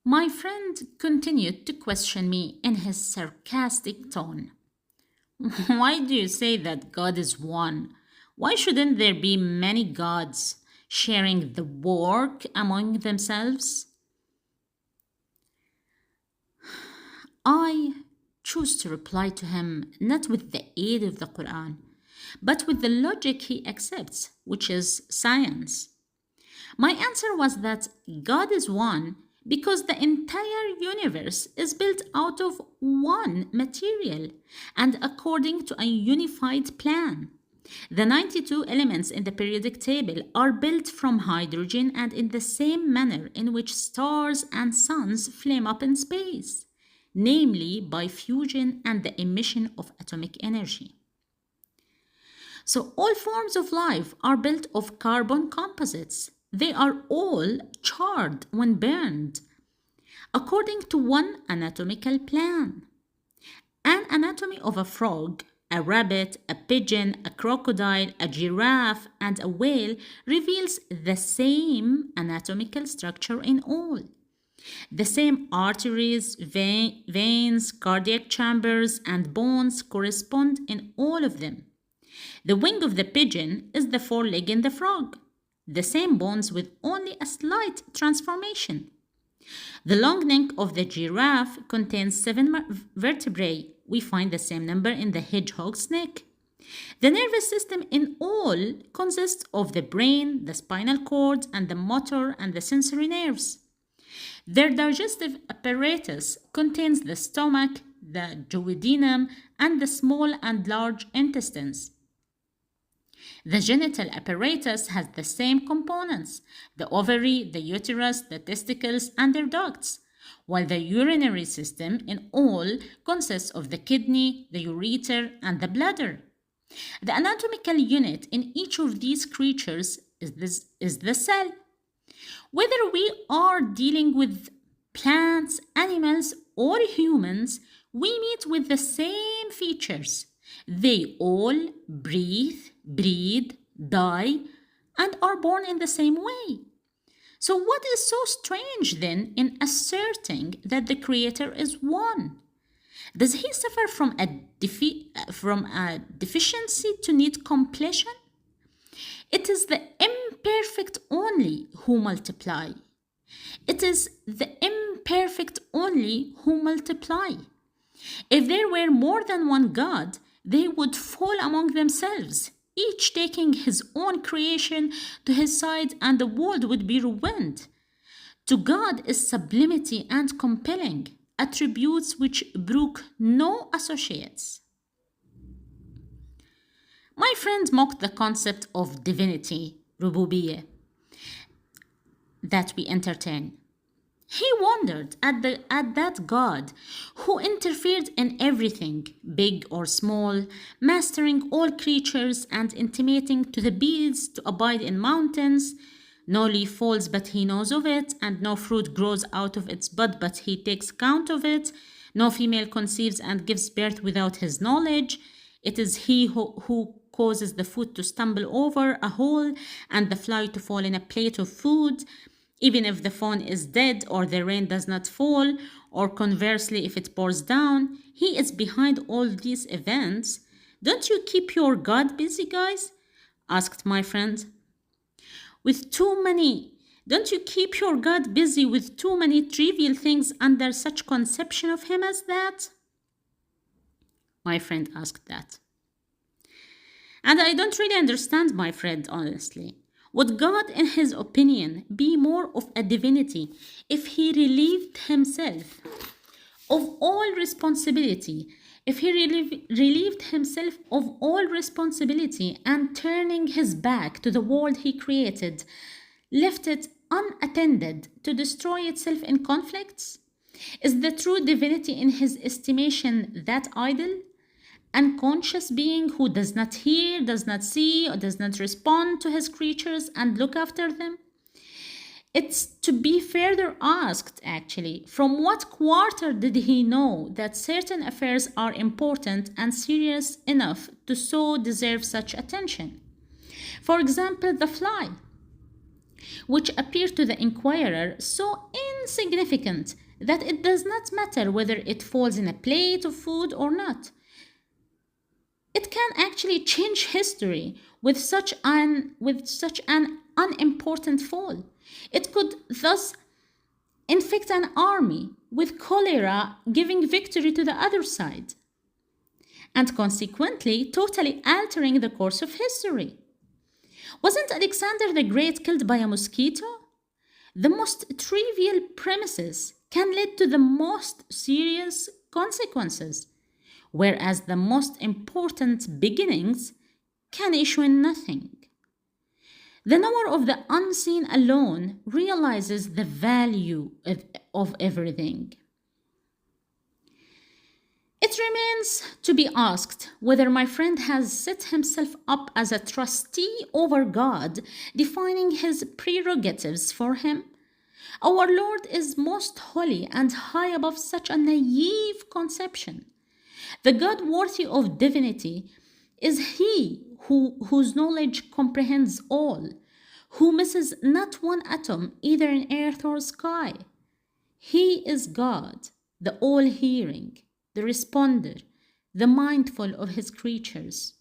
My friend continued to question me in his sarcastic tone. Why do you say that God is one? Why shouldn't there be many gods sharing the work among themselves? I choose to reply to him not with the aid of the Quran, but with the logic he accepts, which is science. My answer was that God is one because the entire universe is built out of one material and according to a unified plan. The 92 elements in the periodic table are built from hydrogen and in the same manner in which stars and suns flame up in space, namely by fusion and the emission of atomic energy. So, all forms of life are built of carbon composites. They are all charred when burned, according to one anatomical plan. An anatomy of a frog, a rabbit, a pigeon, a crocodile, a giraffe, and a whale reveals the same anatomical structure in all. The same arteries, veins, cardiac chambers, and bones correspond in all of them. The wing of the pigeon is the foreleg in the frog, the same bones with only a slight transformation. The long neck of the giraffe contains 7 vertebrae. We find the same number in the hedgehog's neck. The nervous system in all consists of the brain, the spinal cord, and the motor and the sensory nerves. Their digestive apparatus contains the stomach, the duodenum, and the small and large intestines. The genital apparatus has the same components: the ovary, the uterus, the testicles, and their ducts, while the urinary system in all consists of the kidney, the ureter, and the bladder. The anatomical unit in each of these creatures is the cell. Whether we are dealing with plants, animals, or humans, we meet with the same features. They all breathe, breed, die, and are born in the same way. So, what is so strange then in asserting that the Creator is one? Does he suffer from a deficiency to need completion? It is the imperfect only who multiply. It is the imperfect only who multiply. If there were more than one God, they would fall among themselves, each taking his own creation to his side, and the world would be ruined. To God is sublimity and compelling, attributes which brook no associates. My friend mocked the concept of divinity, rububiyyah, that we entertain. He wondered at that God who interfered in everything, big or small, mastering all creatures and intimating to the bees to abide in mountains. No leaf falls but he knows of it, and no fruit grows out of its bud but he takes count of it. No female conceives and gives birth without his knowledge. It is he who causes the foot to stumble over a hole and the fly to fall in a plate of food, even if the fawn is dead or the rain does not fall, or conversely if it pours down. He is behind all these events. Don't you keep your God busy, guys? Asked my friend. Don't you keep your God busy with too many trivial things under such conception of him as that? My friend asked that. And I don't really understand my friend, honestly. Would God, in his opinion, be more of a divinity if he relieved himself of all responsibility? If he relieved himself of all responsibility and turning his back to the world he created, left it unattended to destroy itself in conflicts? Is the true divinity in his estimation that idle? Unconscious being who does not hear, does not see, or does not respond to his creatures and look after them? It's to be further asked, actually, from what quarter did he know that certain affairs are important and serious enough to so deserve such attention? For example, the fly, which appeared to the inquirer so insignificant that it does not matter whether it falls in a plate of food or not. It can actually change history with such an unimportant fall. It could thus infect an army with cholera, giving victory to the other side, and consequently totally altering the course of history. Wasn't Alexander the Great killed by a mosquito? The most trivial premises can lead to the most serious consequences, whereas the most important beginnings can issue in nothing. The knower of the unseen alone realizes the value of everything. It remains to be asked whether my friend has set himself up as a trustee over God, defining his prerogatives for him. Our Lord is most holy and high above such a naive conception. The God worthy of divinity is He whose knowledge comprehends all, who misses not one atom either in earth or sky. He is God, the all-hearing, the responder, the mindful of His creatures.